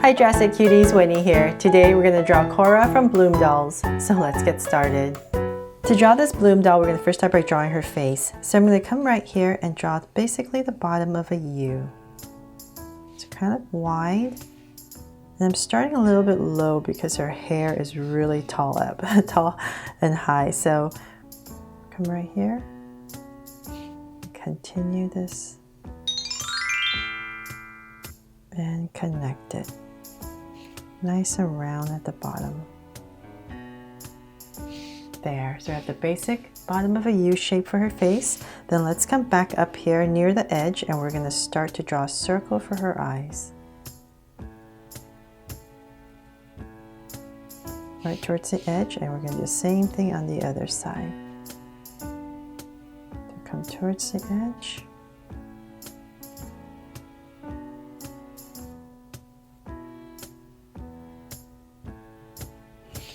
Hi Drastic Cuties, Whitney here. Today we're going to draw Cora from Blume Dolls. So let's get started. To draw this Blume doll, we're going to first start by drawing her face. So I'm going to come right here and draw basically the bottom of a U. It's kind of wide. And I'm starting a little bit low because her hair is really tall and high. So come right here. Continue this. And connect it. Nice and round at the bottom. There, so we have the basic bottom of a U shape for her face. Then let's come back up here near the edge and we're going to start to draw a circle for her eyes. Right towards the edge, and we're going to do the same thing on the other side. So come towards the edge.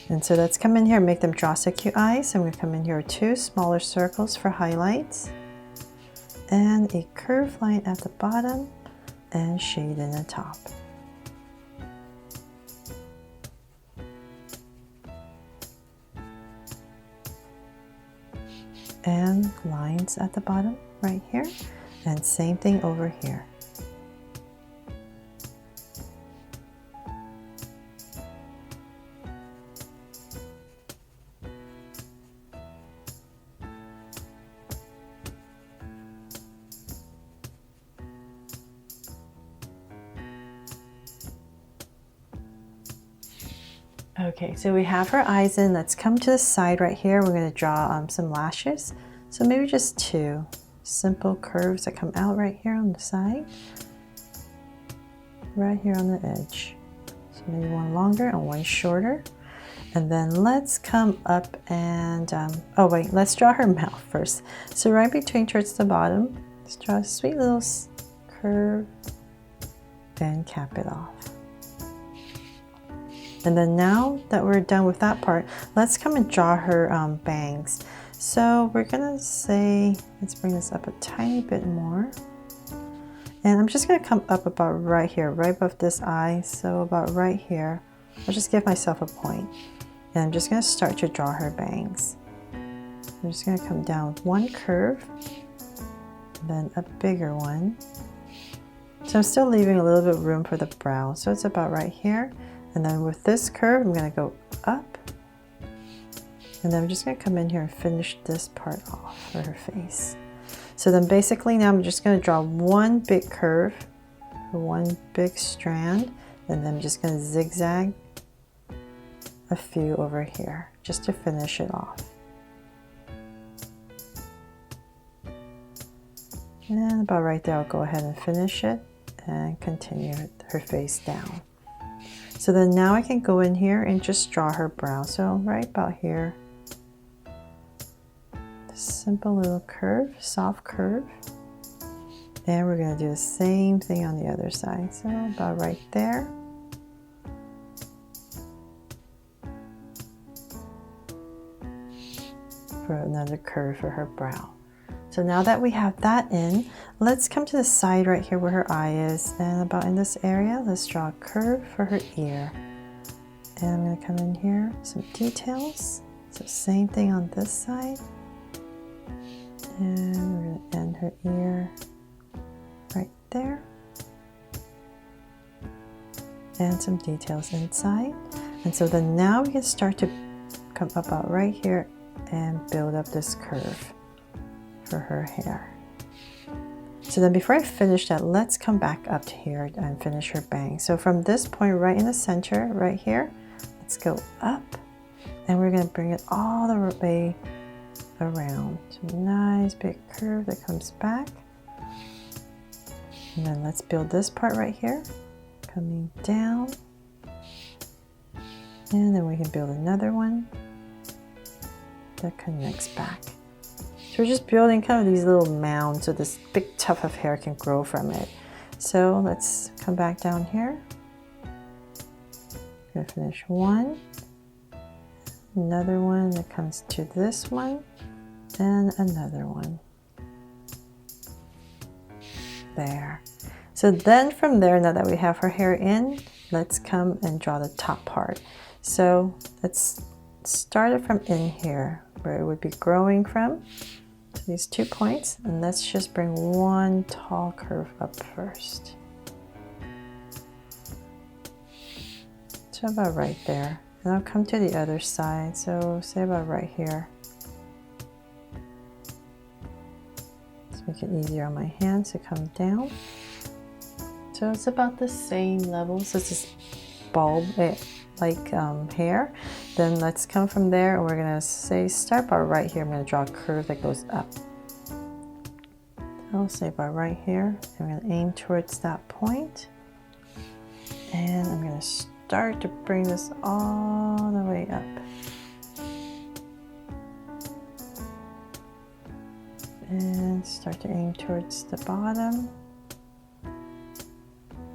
And so let's come in here and make them draw so cute eyes. I'm going to come in here with two smaller circles for highlights and a curved line at the bottom and shade in the top. And lines at the bottom right here, and same thing over here. Okay, so we have her eyes in. Let's come to the side right here. We're going to draw some lashes. So maybe just two simple curves that come out right here on the side. Right here on the edge. So maybe one longer and one shorter. And then let's come up and, oh wait, let's draw her mouth first. So right between towards the bottom, let's draw a sweet little curve, then cap it off. And then now that we're done with that part, let's come and draw her bangs. So we're gonna say, let's bring this up a tiny bit more. And I'm just gonna come up about right here, right above this eye. So about right here, I'll just give myself a point. And I'm just gonna start to draw her bangs. I'm just gonna come down with one curve, then a bigger one. So I'm still leaving a little bit of room for the brow. So it's about right here. And then with this curve, I'm going to go up. And then I'm just going to come in here and finish this part off for her face. So then basically now I'm just going to draw one big curve, one big strand, and then I'm just going to zigzag a few over here just to finish it off. And about right there, I'll go ahead and finish it and continue her face down. So then now I can go in here and just draw her brow. So right about here, simple little curve, soft curve. And we're going to do the same thing on the other side. So about right there. For another curve for her brow. So now that we have that in, let's come to the side right here where her eye is, and about in this area, let's draw a curve for her ear. And I'm going to come in here, some details. So same thing on this side. And we're going to end her ear right there. And some details inside. And so then now we can start to come about right here and build up this curve for her hair. So then before I finish that, let's come back up to here and finish her bang. So from this point right in the center, right here, let's go up and we're going to bring it all the way around. So nice big curve that comes back. And then let's build this part right here, coming down. And then we can build another one that connects back. So we're just building kind of these little mounds so this big tuft of hair can grow from it. So let's come back down here. I'm gonna finish one, another one that comes to this one, and another one. There. So then from there, now that we have her hair in, let's come and draw the top part. So let's start it from in here, where it would be growing from, to these 2 points, and let's just bring one tall curve up first. So about right there. And I'll come to the other side, so say about right here. Let's make it easier on my hands to come down. So it's about the same level, so it's this bulb like hair. Then let's come from there, and we're gonna say start about right here. I'm gonna draw a curve that goes up. So I'll say about right here. I'm gonna aim towards that point, and I'm gonna start to bring this all the way up. And start to aim towards the bottom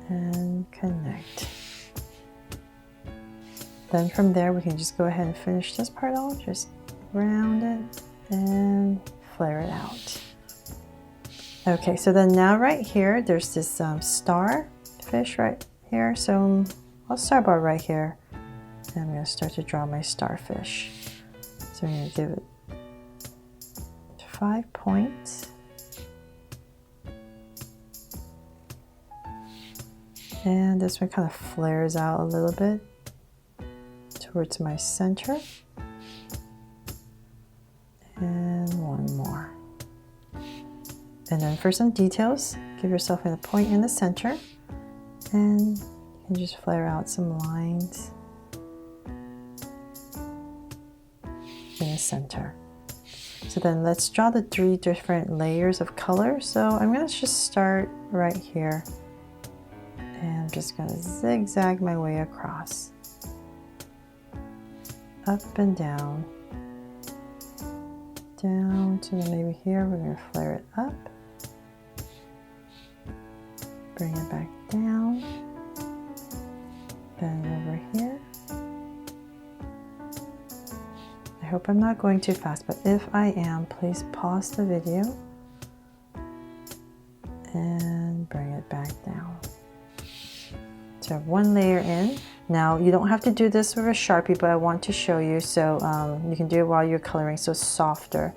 and connect. Then from there we can just go ahead and finish this part off, just round it and flare it out. Okay, so then now right here there's this starfish right here, so I'll start about right here, and I'm going to start to draw my starfish. So I'm going to give it 5 points. And this one kind of flares out a little bit towards my center. And one more. And then for some details, give yourself a point in the center, and you can just flare out some lines in the center. So then let's draw the 3 different layers of color. So I'm going to just start right here, and I'm just going to zigzag my way across, up and down, down to maybe here. We're going to flare it up, bring it back down, then over here. I hope I'm not going too fast, but if I am, please pause the video and bring it back down. So I have 1 layer in. Now you don't have to do this with a Sharpie, but I want to show you, so you can do it while you're coloring, so it's softer.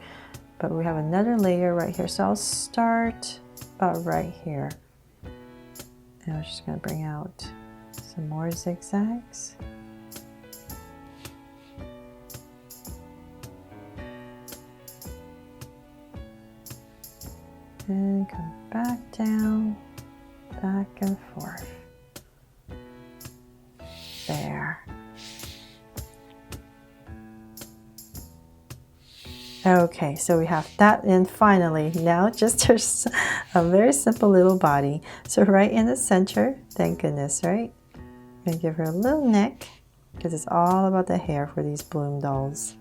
But we have another layer right here, so I'll start about right here. And I'm just going to bring out some more zigzags. And come back down, back and forth. There. Okay, so we have that in finally. Now just there's a very simple little body. So right in the center, thank goodness, right? I'm gonna give her a little neck, because it's all about the hair for these Blume dolls.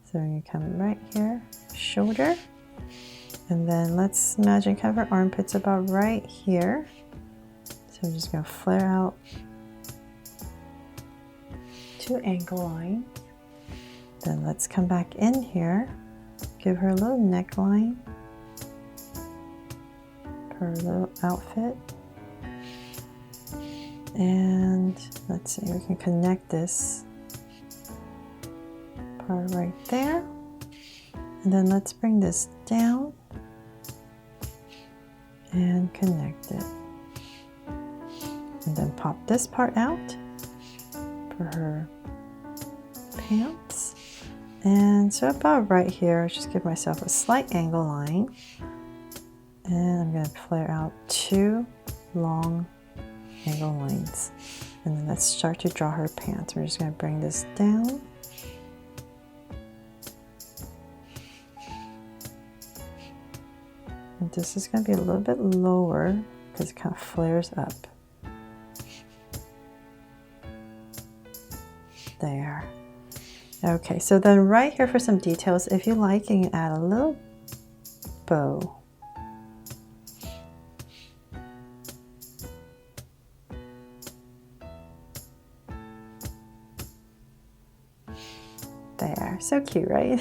So I'm gonna come right here, shoulder. And then let's imagine kind of her armpits about right here. So I'm just going to flare out 2 angle lines. Then let's come back in here, give her a little neckline for her little outfit. And let's see, we can connect this part right there. And then let's bring this down and connect it. And then pop this part out for her pants. And so about right here, just give myself a slight angle line. And I'm going to flare out 2 long angle lines. And then let's start to draw her pants. We're just going to bring this down. And this is going to be a little bit lower because it kind of flares up. There. Okay, so then right here for some details, if you like, you can add a little bow. There, so cute, right?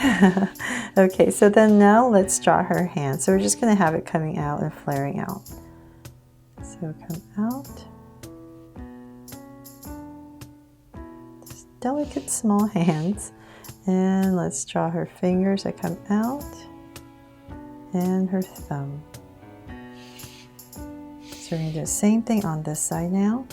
Okay, so then now let's draw her hand. So we're just going to have it coming out and flaring out. So come out delicate small hands. And let's draw her fingers that come out and her thumb. So we're going to do the same thing on this side now.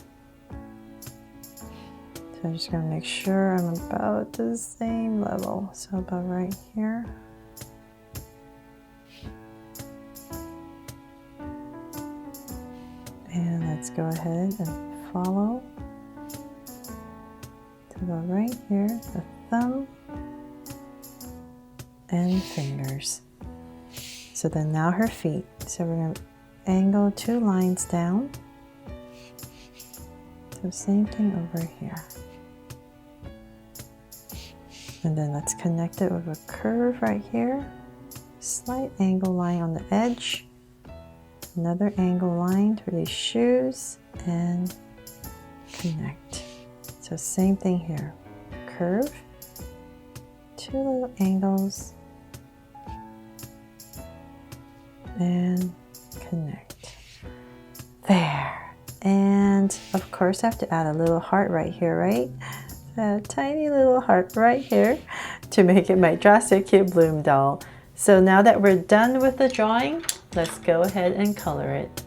So I'm just going to make sure I'm about the same level. So about right here. And let's go ahead and follow to about right here, the thumb and fingers. So then now her feet. So we're going to angle 2 lines down. So same thing over here. And then let's connect it with a curve right here. Slight angle line on the edge. Another angle line for these shoes and connect. So same thing here. Curve, 2 little angles and connect. There. And of course I have to add a little heart right here, right? A tiny little heart right here to make it my Drastic Cute Blume doll. So now that we're done with the drawing, let's go ahead and color it.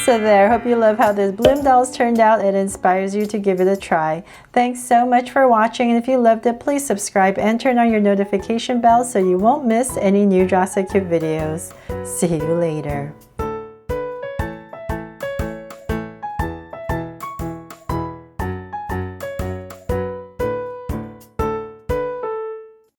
So there, hope you love how this Blume Dolls turned out. It inspires you to give it a try. Thanks so much for watching, and if you loved it, please subscribe and turn on your notification bell so you won't miss any new Drastic Cute videos. See you later.